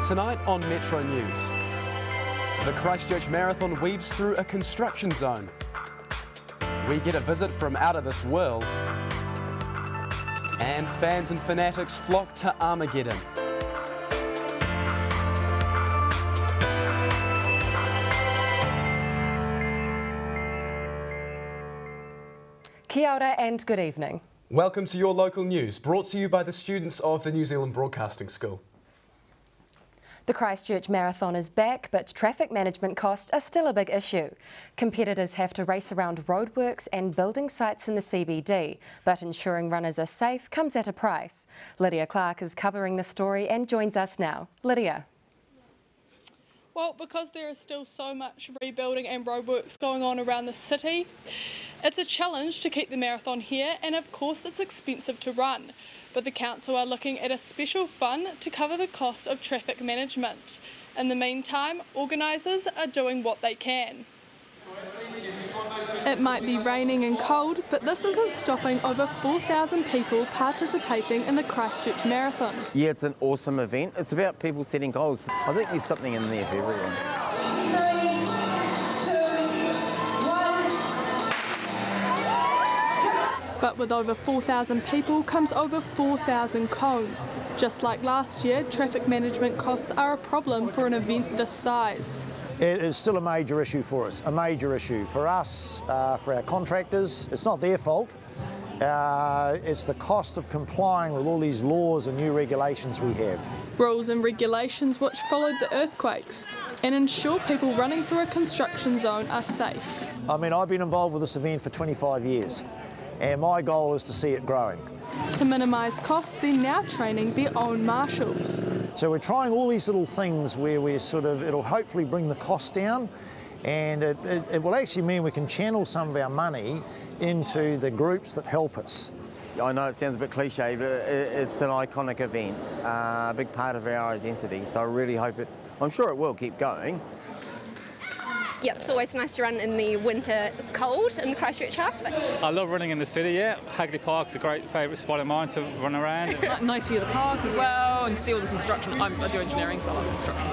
Tonight on MetroNews, the Christchurch Marathon weaves through a construction zone. We get a visit from out of this world. And fans and fanatics flock to Armageddon. Kia ora and good evening. Welcome to your local news, brought to you by the students of the New Zealand Broadcasting School. The Christchurch Marathon is back, but traffic management costs are still a big issue. Competitors have to race around roadworks and building sites in the CBD, but ensuring runners are safe comes at a price. Lydia Clark is covering the story and joins us now. Lydia. Well, because there is still so much rebuilding and roadworks going on around the city, it's a challenge to keep the marathon here, and of course it's expensive to run. But the council are looking at a special fund to cover the cost of traffic management. In the meantime, organisers are doing what they can. It might be raining and cold, but this isn't stopping over 4,000 people participating in the Christchurch Marathon. Yeah, it's an awesome event. It's about people setting goals. I think there's something in there for everyone. But with over 4,000 people comes over 4,000 cones. Just like last year, traffic management costs are a problem for an event this size. It is still a major issue for us, a major issue. For us, for our contractors, it's not their fault. It's the cost of complying with all these laws and new regulations we have. Rules and regulations which followed the earthquakes and ensure people running through a construction zone are safe. I mean, I've been involved with this event for 25 years. And my goal is to see it growing. To minimise costs, they're now training their own marshals. So we're trying all these little things where we're it'll hopefully bring the cost down, and it will actually mean we can channel some of our money into the groups that help us. I know it sounds a bit cliche, but it's an iconic event, a big part of our identity, so I really hope I'm sure it will keep going. Yep, it's always nice to run in the winter cold in the Christchurch half. I love running in the city, yeah. Hagley Park's a great favourite spot of mine to run around. Nice view of the park as well, and see all the construction. I do engineering, so I love construction.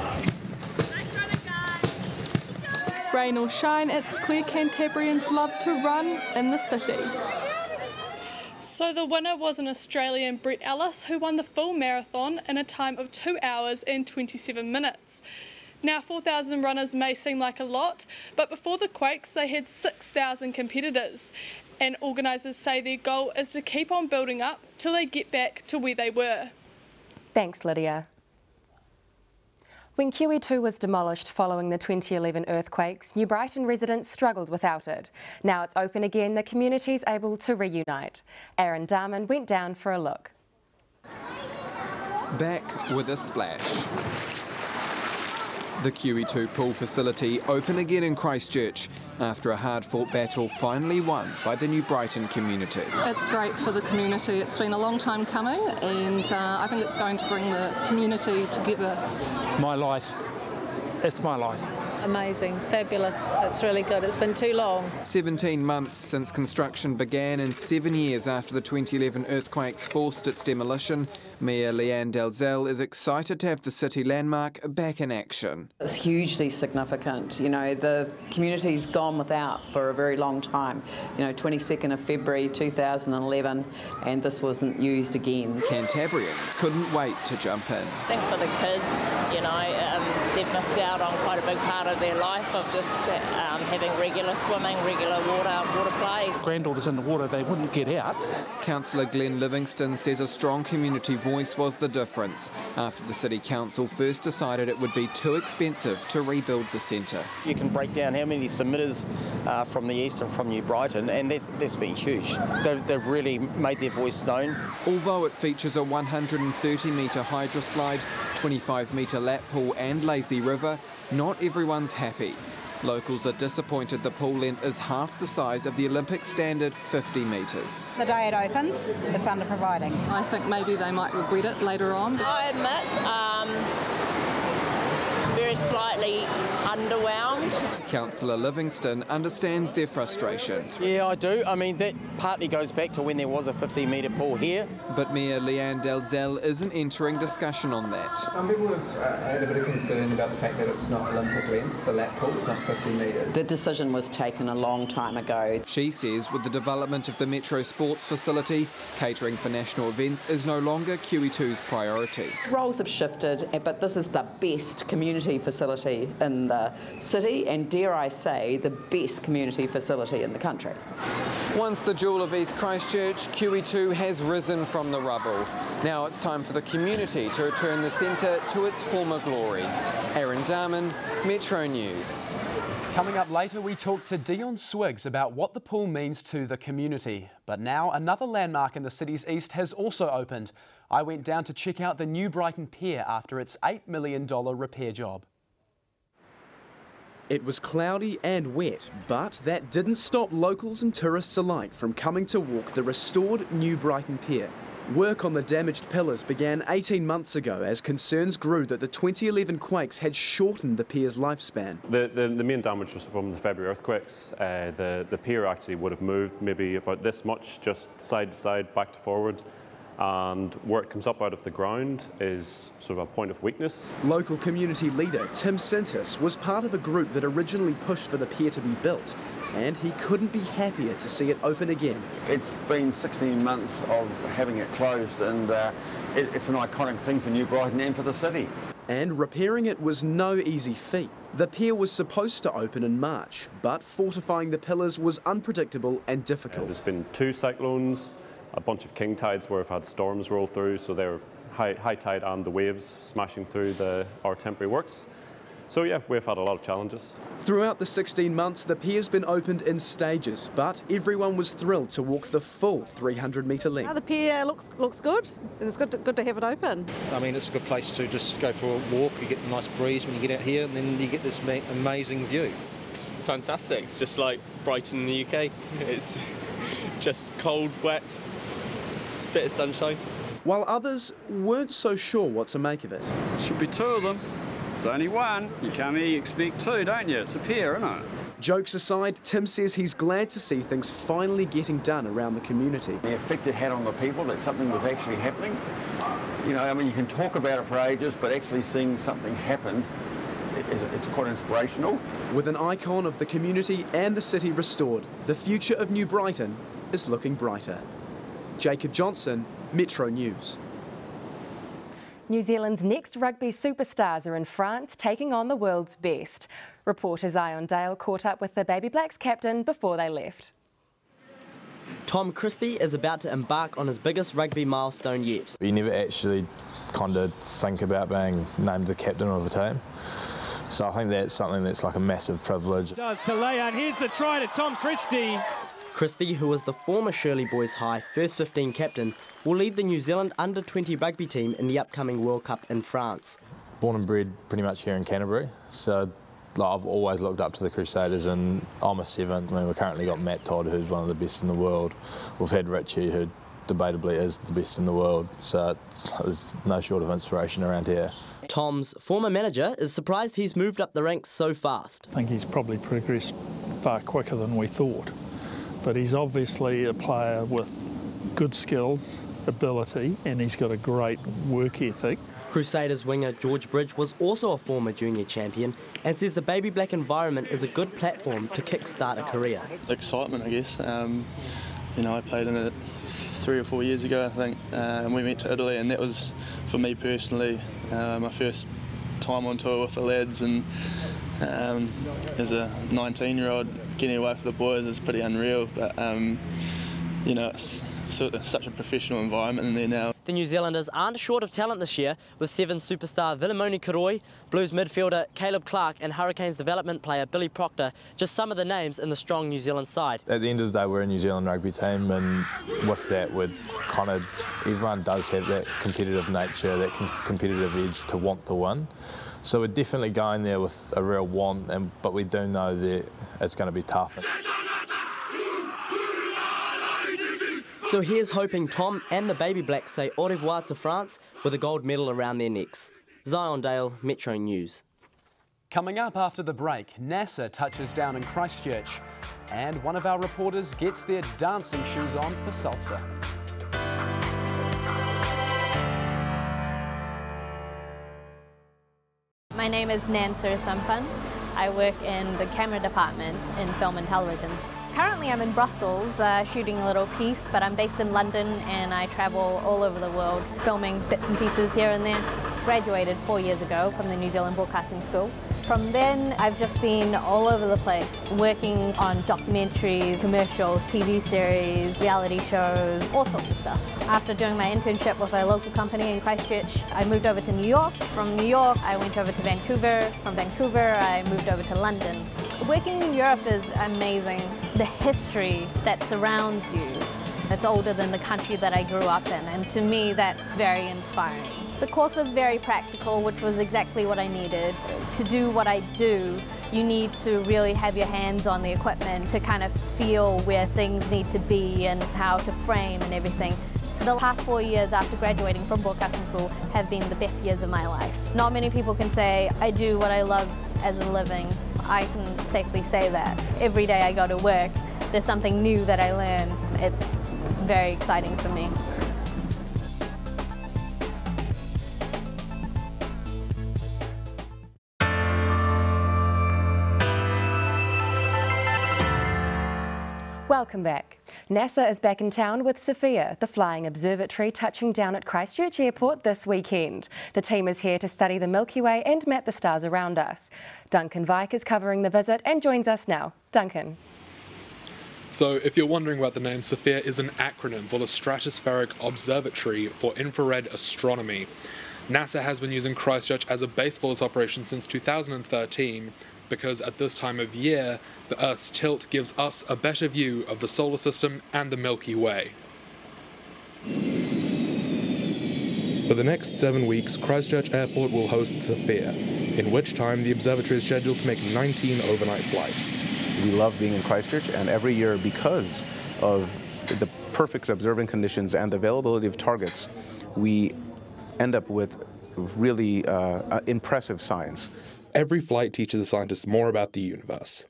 Rain or shine, it's clear Cantabrians love to run in the city. So the winner was an Australian, Brett Ellis, who won the full marathon in a time of 2 hours and 27 minutes. Now 4,000 runners may seem like a lot, but before the quakes they had 6,000 competitors, and organisers say their goal is to keep on building up till they get back to where they were. Thanks, Lydia. When QE2 was demolished following the 2011 earthquakes, New Brighton residents struggled without it. Now it's open again, the community's able to reunite. Aaron Darman went down for a look. Back with a splash. The QE2 pool facility open again in Christchurch after a hard-fought battle finally won by the New Brighton community. It's great for the community. It's been a long time coming, and I think it's going to bring the community together. My life. It's my life. Amazing, fabulous. It's really good. It's been too long. 17 months since construction began and 7 years after the 2011 earthquakes forced its demolition, Mayor Leanne Dalzell is excited to have the city landmark back in action. It's hugely significant. You know, the community's gone without for a very long time. You know, 22nd of February 2011, and this wasn't used again. Cantabrians couldn't wait to jump in. I think for the kids, you know, they've missed out on quite a big part of their life of just having regular swimming, regular water plays. Granddaughters in the water, they wouldn't get out. Councillor Glenn Livingston says a strong community voice was the difference after the City Council first decided it would be too expensive to rebuild the centre. You can break down how many submitters from the east and from New Brighton, and that's been huge. They've really made their voice known. Although it features a 130-metre hydroslide, 25-metre lap pool and lazy river, not everyone's happy. Locals are disappointed the pool length is half the size of the Olympic standard 50 metres. The day it opens, it's under-providing. I think maybe they might regret it later on. I admit, very we're slightly underwhelmed. Councillor Livingston understands their frustration. Yeah, I do. I mean, that partly goes back to when there was a 50-metre pool here. But Mayor Leanne Dalzell isn't entering discussion on that. Some people have had a bit of concern about the fact that it's not Olympic length, the lap pool, it's not 50 metres. The decision was taken a long time ago. She says with the development of the Metro Sports facility, catering for national events is no longer QE2's priority. Roles have shifted, but this is the best community facility in the city and, dare I say, the best community facility in the country. Once the jewel of East Christchurch, QE2 has risen from the rubble. Now it's time for the community to return the centre to its former glory. Aaron Darman, Metro News. Coming up later, we talk to Dion Swiggs about what the pool means to the community. But now, another landmark in the city's east has also opened. I went down to check out the new Brighton Pier after its $8 million repair job. It was cloudy and wet, but that didn't stop locals and tourists alike from coming to walk the restored new Brighton Pier. Work on the damaged pillars began 18 months ago as concerns grew that the 2011 quakes had shortened the pier's lifespan. The main damage was from the February earthquakes. The pier actually would have moved maybe about this much, just side to side, back to forward. And where it comes up out of the ground is sort of a point of weakness. Local community leader Tim Sintis was part of a group that originally pushed for the pier to be built, and he couldn't be happier to see it open again. It's been 16 months of having it closed, and it's an iconic thing for New Brighton and for the city. And repairing it was no easy feat. The pier was supposed to open in March, but fortifying the pillars was unpredictable and difficult. There's been 2 cyclones, a bunch of king tides where we've had storms roll through, so they're high tide and the waves smashing through our temporary works. So yeah, we've had a lot of challenges. Throughout the 16 months, the pier's been opened in stages, but everyone was thrilled to walk the full 300-metre length. The pier looks good. It's good to have it open. I mean, it's a good place to just go for a walk. You get a nice breeze when you get out here, and then you get this amazing view. It's fantastic. It's just like Brighton in the UK. It's just cold, wet. It's a bit of sunshine. While others weren't so sure what to make of it. Should be 2 of them. It's only 1. You come here, you expect 2, don't you? It's a pier, isn't it? Jokes aside, Tim says he's glad to see things finally getting done around the community. The effect it had on the people, that something was actually happening. You know, I mean, you can talk about it for ages, but actually seeing something happen, it's quite inspirational. With an icon of the community and the city restored, the future of New Brighton is looking brighter. Jacob Johnson, Metro News. New Zealand's next rugby superstars are in France, taking on the world's best. Reporter Zion Dale caught up with the Baby Blacks captain before they left. Tom Christie is about to embark on his biggest rugby milestone yet. You never actually kind of think about being named the captain of a team. So I think that's something that's like a massive privilege. Does to Leon, here's the try to Tom Christie. Christie, who was the former Shirley Boys High first 15 captain, will lead the New Zealand under-20 rugby team in the upcoming World Cup in France. Born and bred pretty much here in Canterbury, so I've always looked up to the Crusaders, and I'm a 7th. I mean, we've currently got Matt Todd, who's one of the best in the world. We've had Richie, who debatably is the best in the world, so there's no short of inspiration around here. Tom's former manager is surprised he's moved up the ranks so fast. I think he's probably progressed far quicker than we thought. But he's obviously a player with good skills, ability, and he's got a great work ethic. Crusaders winger George Bridge was also a former junior champion and says the Baby Black environment is a good platform to kick-start a career. Excitement, I guess. You know, I played in it 3 or 4 years ago, I think, and we went to Italy, and that was, for me personally, my first time on tour with the lads, and as a 19-year-old, getting away from the boys is pretty unreal, but you know, it's sort of such a professional environment in there now. The New Zealanders aren't short of talent this year, with Sevens superstar Vilimoni Karoi, Blues midfielder Caleb Clark and Hurricanes development player Billy Proctor just some of the names in the strong New Zealand side. At the end of the day, we're a New Zealand rugby team, and with that, everyone does have that competitive nature, that competitive edge to want to win. So we're definitely going there with a real want, but we do know that it's going to be tough. So here's hoping Tom and the Baby Blacks say au revoir to France with a gold medal around their necks. Zion Dale, Metro News. Coming up after the break, NASA touches down in Christchurch and one of our reporters gets their dancing shoes on for salsa. My name is Nanser Sampan. I work in the camera department in film and television. Currently I'm in Brussels shooting a little piece, but I'm based in London and I travel all over the world filming bits and pieces here and there. Graduated 4 years ago from the New Zealand Broadcasting School. From then I've just been all over the place, working on documentaries, commercials, TV series, reality shows, all sorts of stuff. After doing my internship with a local company in Christchurch, I moved over to New York. From New York I went over to Vancouver. From Vancouver I moved over to London. Working in Europe is amazing. The history that surrounds you, it's older than the country that I grew up in, and to me that's very inspiring. The course was very practical, which was exactly what I needed. To do what I do, you need to really have your hands on the equipment to kind of feel where things need to be and how to frame and everything. The past 4 years after graduating from broadcasting school have been the best years of my life. Not many people can say, I do what I love as a living. I can safely say that. Every day I go to work, there's something new that I learn. It's very exciting for me. Welcome back. NASA is back in town with Sofia, the flying observatory touching down at Christchurch Airport this weekend. The team is here to study the Milky Way and map the stars around us. Duncan Vike is covering the visit and joins us now. Duncan. So if you're wondering about the name, Sofia is an acronym for the Stratospheric Observatory for Infrared Astronomy. NASA has been using Christchurch as a base for this operation since 2013. Because at this time of year, the Earth's tilt gives us a better view of the solar system and the Milky Way. For the next 7 weeks, Christchurch Airport will host Sofia, in which time the observatory is scheduled to make 19 overnight flights. We love being in Christchurch, and every year, because of the perfect observing conditions and the availability of targets, we end up with really impressive science. Every flight teaches the scientists more about the universe.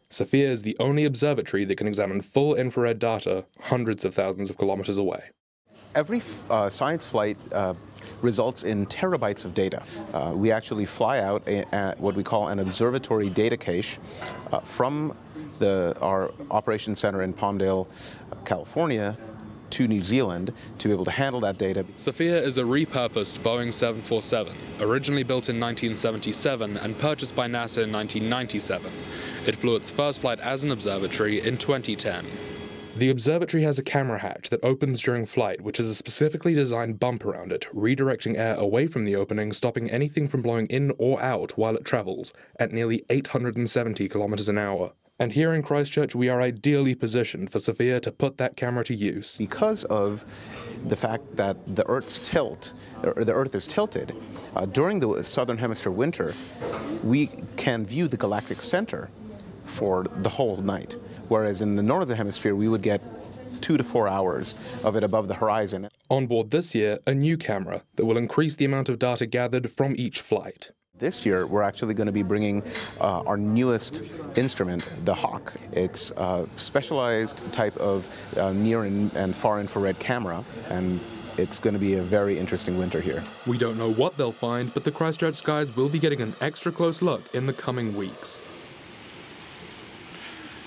Sofia is the only observatory that can examine full infrared data hundreds of thousands of kilometers away. Every science flight results in terabytes of data. We actually fly out what we call an observatory data cache from our operations center in Palmdale, California, to New Zealand to be able to handle that data. Sofia is a repurposed Boeing 747, originally built in 1977 and purchased by NASA in 1997. It flew its first flight as an observatory in 2010. The observatory has a camera hatch that opens during flight, which has a specifically designed bump around it, redirecting air away from the opening, stopping anything from blowing in or out while it travels at nearly 870 kilometers an hour. And here in Christchurch, we are ideally positioned for Sofia to put that camera to use. Because of the fact that the Earth is tilted, during the southern hemisphere winter, we can view the galactic center for the whole night, whereas in the northern hemisphere, we would get 2 to 4 hours of it above the horizon. On board this year, a new camera that will increase the amount of data gathered from each flight. This year, we're actually going to be bringing our newest instrument, the Hawk. It's a specialized type of near and far infrared camera, and it's going to be a very interesting winter here. We don't know what they'll find, but the Christchurch skies will be getting an extra close look in the coming weeks.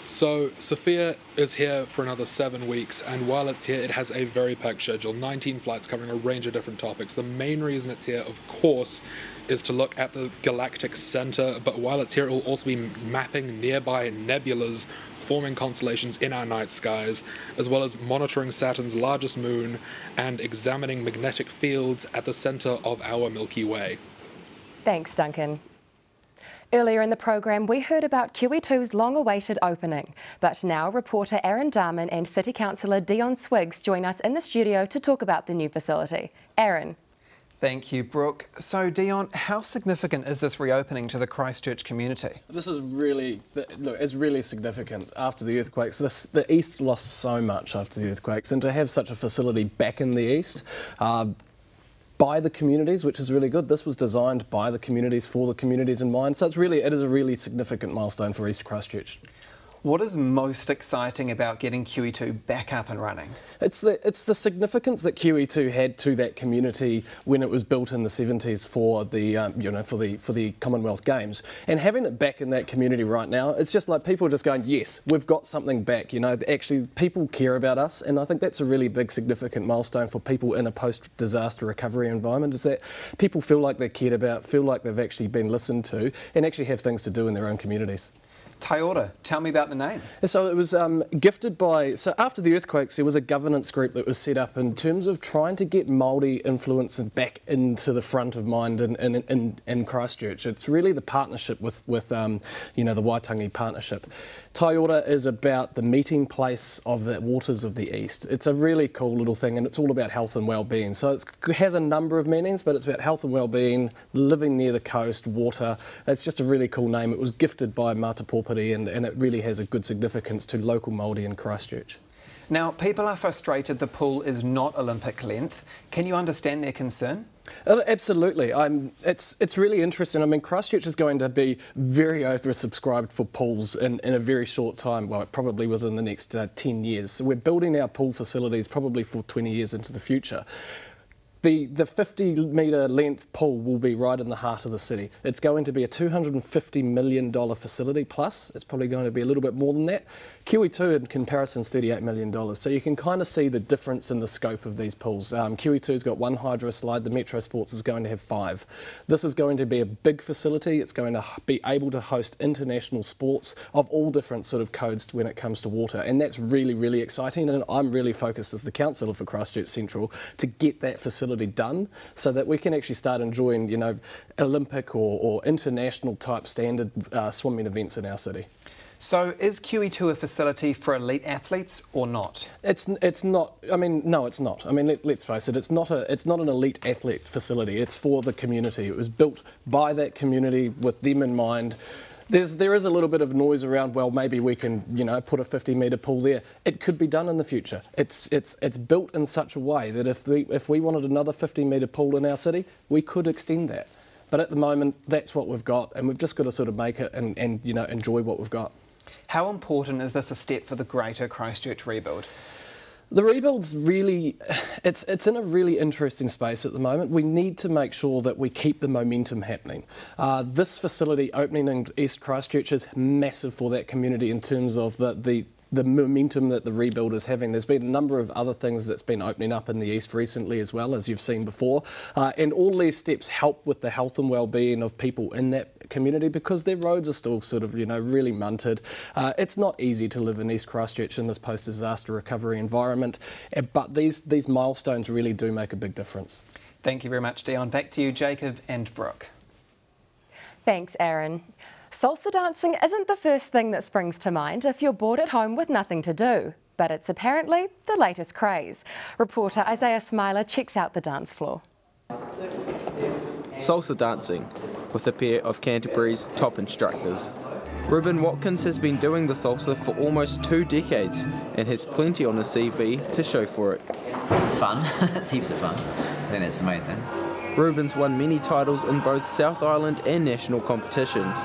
So, Sofia is here for another 7 weeks, and while it's here, it has a very packed schedule, 19 flights covering a range of different topics. The main reason it's here, of course, is to look at the galactic center, but while it's here, it will also be mapping nearby nebulas, forming constellations in our night skies, as well as monitoring Saturn's largest moon and examining magnetic fields at the center of our Milky Way. Thanks, Duncan. Earlier in the programme, we heard about QE2's long-awaited opening. But now, reporter Aaron Darman and City Councillor Dion Swiggs join us in the studio to talk about the new facility. Aaron. Thank you, Brooke. So, Dion, how significant is this reopening to the Christchurch community? This is really, look, it's really significant after the earthquakes. The East lost so much after the earthquakes, and to have such a facility back in the East, by the communities, which is really good. This was designed by the communities, for the communities in mind. So it is a really significant milestone for East Christchurch. What is most exciting about getting QE2 back up and running? It's the significance that QE2 had to that community when it was built in the 70s for the for the Commonwealth Games, and having it back in that community right now, it's just like people are just going, yes, we've got something back. Actually people care about us, and I think that's a really big significant milestone for people in a post-disaster recovery environment. Is that people feel like they're cared about, feel like they've actually been listened to, and actually have things to do in their own communities. Toyota, tell me about the name. So it was gifted by, so after the earthquakes there was a governance group that was set up in terms of trying to get Māori influence back into the front of mind in Christchurch. It's really the partnership with the Waitangi Partnership. Toyota is about the meeting place of the waters of the East. It's a really cool little thing, and it's all about health and well-being. So it has a number of meanings, but it's about health and well-being, living near the coast, water. It's just a really cool name. It was gifted by Mātapōpiri, and it really has a good significance to local Māori in Christchurch. Now, people are frustrated the pool is not Olympic length. Can you understand their concern? Absolutely. It's really interesting. I mean, Christchurch is going to be very oversubscribed for pools in a very short time, well, probably within the next 10 years. So we're building our pool facilities probably for 20 years into the future. The 50-metre length pool will be right in the heart of the city. It's going to be a $250 million facility plus. It's probably going to be a little bit more than that. QE2 in comparison is $38 million. So you can kind of see the difference in the scope of these pools. QE2's got one hydro slide. The Metro Sports is going to have 5. This is going to be a big facility. It's going to be able to host international sports of all different sort of codes when it comes to water. And that's really, really exciting. And I'm really focused as the councillor for Christchurch Central to get that facility done so that we can actually start enjoying, Olympic or international type standard swimming events in our city. So is QE2 a facility for elite athletes or not? It's not. I mean, no, it's not. I mean, let's face it. It's not an elite athlete facility. It's for the community. It was built by that community with them in mind. There is a little bit of noise around, well, maybe we can, put a 50-metre pool there. It could be done in the future. It's built in such a way that if we wanted another 50-metre pool in our city, we could extend that. But at the moment, that's what we've got, and we've just got to sort of make it and enjoy what we've got. How important is this a step for the greater Christchurch rebuild? The rebuild's really, it's in a really interesting space at the moment. We need to make sure that we keep the momentum happening. This facility opening in East Christchurch is massive for that community in terms of the momentum that the rebuild is having. There's been a number of other things that's been opening up in the east recently as well, as you've seen before. And all these steps help with the health and well-being of people in that community because their roads are still sort of, really munted. It's not easy to live in East Christchurch in this post-disaster recovery environment, but these milestones really do make a big difference. Thank you very much, Dion. Back to you, Jacob and Brooke. Thanks, Aaron. Salsa dancing isn't the first thing that springs to mind if you're bored at home with nothing to do, but it's apparently the latest craze. Reporter Isaiah Smiler checks out the dance floor. Salsa dancing, with a pair of Canterbury's top instructors. Ruben Watkins has been doing the salsa for almost 2 decades and has plenty on his CV to show for it. Fun, it's heaps of fun. I think that's the main thing. Ruben's won many titles in both South Island and national competitions.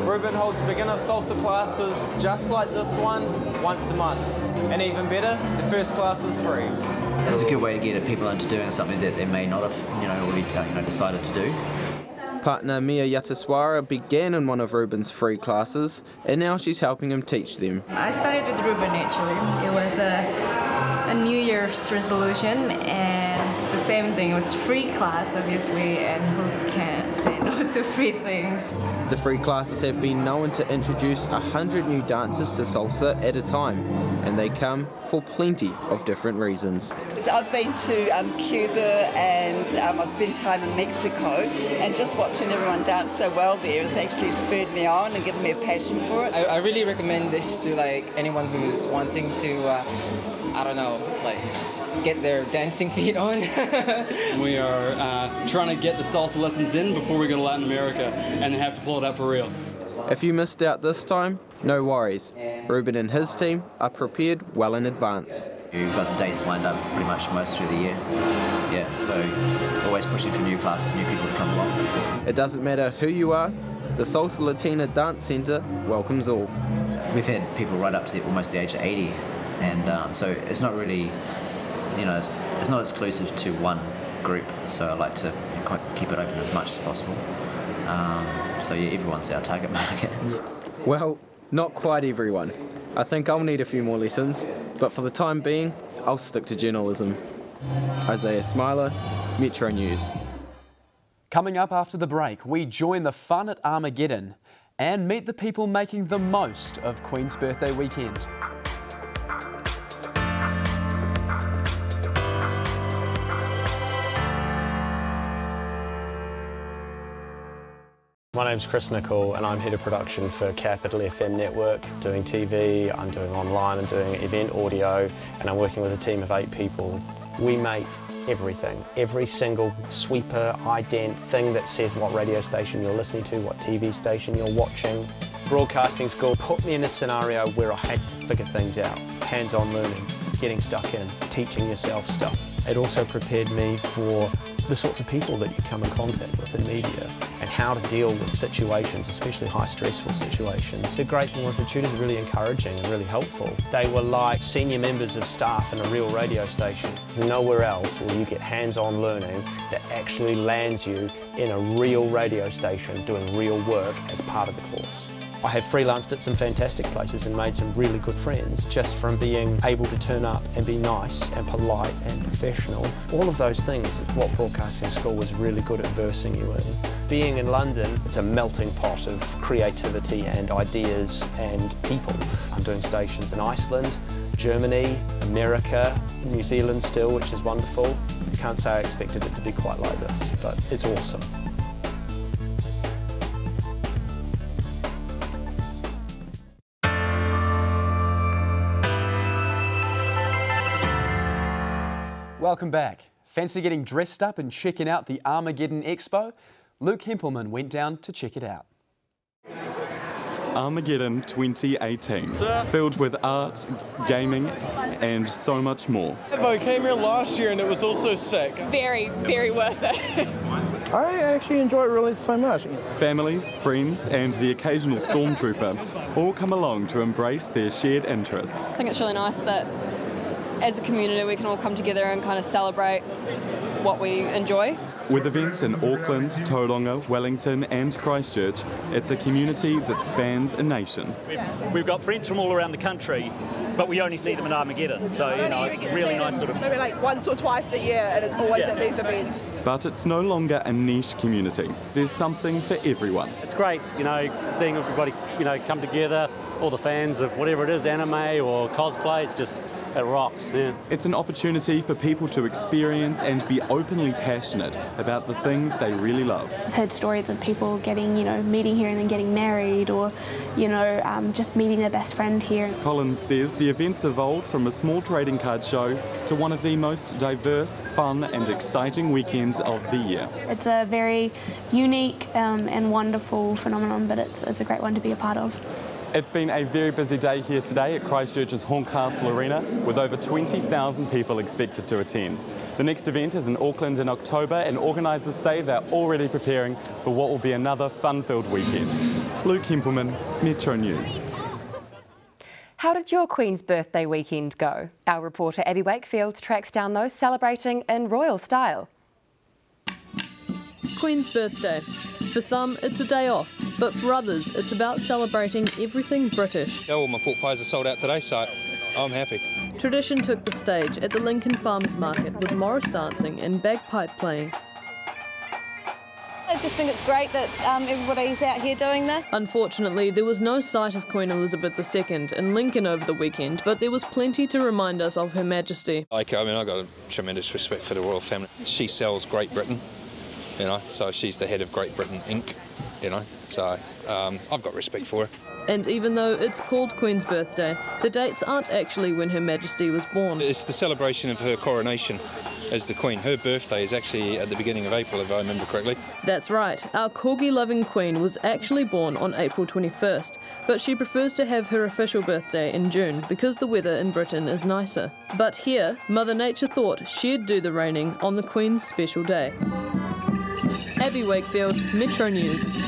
Ruben holds beginner salsa classes just like this one once a month. And even better, the first class is free. It's a good way to get people into doing something that they may not have already decided to do. Partner Mia Yataswara began in one of Ruben's free classes, and now she's helping him teach them. I started with Ruben actually. It was a New Year's resolution, and it's the same thing. It was free class, obviously, and who can't say no to free things? The free classes have been known to introduce 100 new dancers to salsa at a time, and they come for plenty of different reasons. I've been to Cuba and I've spent time in Mexico, and just watching everyone dance so well there has actually spurred me on and given me a passion for it. I really recommend this to anyone who's wanting to, get their dancing feet on. We are trying to get the salsa lessons in before we go to Latin America and have to pull it up for real. If you missed out this time, no worries. Ruben and his team are prepared well in advance. We've got the dates lined up pretty much most through the year. Yeah, so always pushing for new classes, new people to come along. It doesn't matter who you are, the Salsa Latina Dance Centre welcomes all. We've had people right up to almost the age of 80, and so it's not really, you know, it's not exclusive to one group, so I like to keep it open as much as possible. So yeah, everyone's our target market. Well, not quite everyone. I think I'll need a few more lessons, but for the time being, I'll stick to journalism. Isaiah Smiler, MetroNews. Coming up after the break, we join the fun at Armageddon and meet the people making the most of Queen's birthday weekend. My name's Chris Nicol and I'm Head of Production for Capital FM Network, doing TV, I'm doing online, I'm doing event audio, and I'm working with a team of 8 people. We make everything, every single sweeper, ident, thing that says what radio station you're listening to, what TV station you're watching. Broadcasting school put me in a scenario where I had to figure things out. Hands-on learning, getting stuck in, teaching yourself stuff. It also prepared me for the sorts of people that you come in contact with in media and how to deal with situations, especially high stressful situations. The great thing was the tutors were really encouraging and really helpful. They were like senior members of staff in a real radio station. Nowhere else will you get hands-on learning that actually lands you in a real radio station doing real work as part of the course. I have freelanced at some fantastic places and made some really good friends just from being able to turn up and be nice and polite and professional. All of those things is what broadcasting school was really good at versing you in. Being in London, it's a melting pot of creativity and ideas and people. I'm doing stations in Iceland, Germany, America, New Zealand still, which is wonderful. I can't say I expected it to be quite like this, but it's awesome. Welcome back. Fancy getting dressed up and checking out the Armageddon Expo? Luke Hempelman went down to check it out. Armageddon 2018, filled with art, gaming and so much more. I came here last year and it was also sick. Very, very worth it. I actually enjoy it really so much. Families, friends and the occasional stormtrooper all come along to embrace their shared interests. I think it's really nice that as a community we can all come together and kind of celebrate what we enjoy. With events in Auckland, Tauranga, Wellington and Christchurch, it's a community that spans a nation. We've got friends from all around the country, but we only see them at Armageddon, so you know, it's really nice sort of... Maybe like once or twice a year and it's always at these events. But it's no longer a niche community. There's something for everyone. It's great, you know, seeing everybody, you know, come together, all the fans of whatever it is, anime or cosplay, it's just, it rocks, yeah. It's an opportunity for people to experience and be openly passionate about the things they really love. I've heard stories of people getting, you know, meeting here and then getting married or, you know, just meeting their best friend here. Collins says the event's evolved from a small trading card show to one of the most diverse, fun and exciting weekends of the year. It's a very unique and wonderful phenomenon, but it's a great one to be a part of. It's been a very busy day here today at Christchurch's Horncastle Arena, with over 20,000 people expected to attend. The next event is in Auckland in October, and organisers say they're already preparing for what will be another fun-filled weekend. Luke Hempelman, MetroNews. How did your Queen's birthday weekend go? Our reporter Abby Wakefield tracks down those celebrating in royal style. Queen's birthday. For some, it's a day off, but for others, it's about celebrating everything British. Oh, well, my pork pies are sold out today, so I'm happy. Tradition took the stage at the Lincoln Farmers Market with Morris dancing and bagpipe playing. I just think it's great that everybody's out here doing this. Unfortunately, there was no sight of Queen Elizabeth II in Lincoln over the weekend, but there was plenty to remind us of Her Majesty. I've got a tremendous respect for the royal family. She sells Great Britain. You know, so she's the head of Great Britain Inc., you know, so I've got respect for her. And even though it's called Queen's Birthday, the dates aren't actually when Her Majesty was born. It's the celebration of her coronation as the Queen. Her birthday is actually at the beginning of April, if I remember correctly. That's right, our corgi-loving Queen was actually born on April 21st, but she prefers to have her official birthday in June because the weather in Britain is nicer. But here, Mother Nature thought she'd do the raining on the Queen's special day. Abby Wakefield, MetroNews.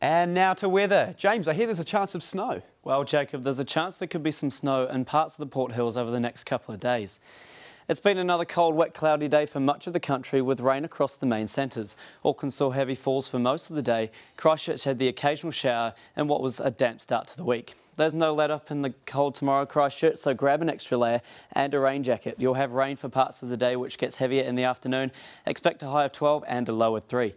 And now to weather. James, I hear there's a chance of snow. Well, Jacob, there's a chance there could be some snow in parts of the Port Hills over the next couple of days. It's been another cold, wet, cloudy day for much of the country with rain across the main centres. Auckland saw heavy falls for most of the day. Christchurch had the occasional shower and what was a damp start to the week. There's no let up in the cold tomorrow, Christchurch, so grab an extra layer and a rain jacket. You'll have rain for parts of the day, which gets heavier in the afternoon. Expect a high of 12 and a low of 3.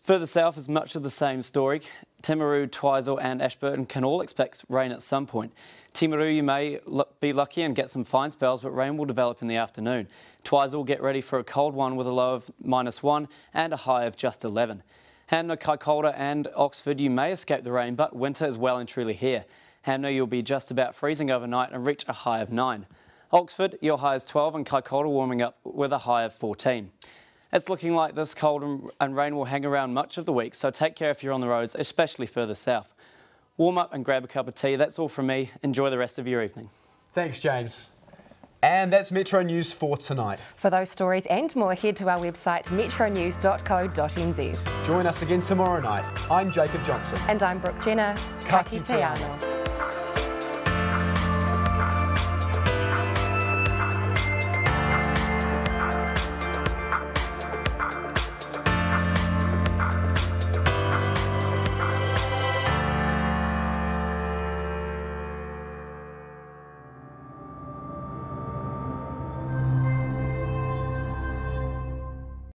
Further south is much of the same story. Timaru, Twizel and Ashburton can all expect rain at some point. Timaru, you may be lucky and get some fine spells, but rain will develop in the afternoon. Twizel, get ready for a cold one with a low of -1 and a high of just 11. Hanmer, Kaikoura and Oxford, you may escape the rain, but winter is well and truly here. Hanmer, you'll be just about freezing overnight and reach a high of 9. Oxford, your high is 12 and Kaikoura warming up with a high of 14. It's looking like this cold and rain will hang around much of the week, so take care if you're on the roads, especially further south. Warm up and grab a cup of tea. That's all from me. Enjoy the rest of your evening. Thanks, James. And that's Metro News for tonight. For those stories and more, head to our website metronews.co.nz. Join us again tomorrow night. I'm Jacob Johnson. And I'm Brooke Jenner. Ka kite anō.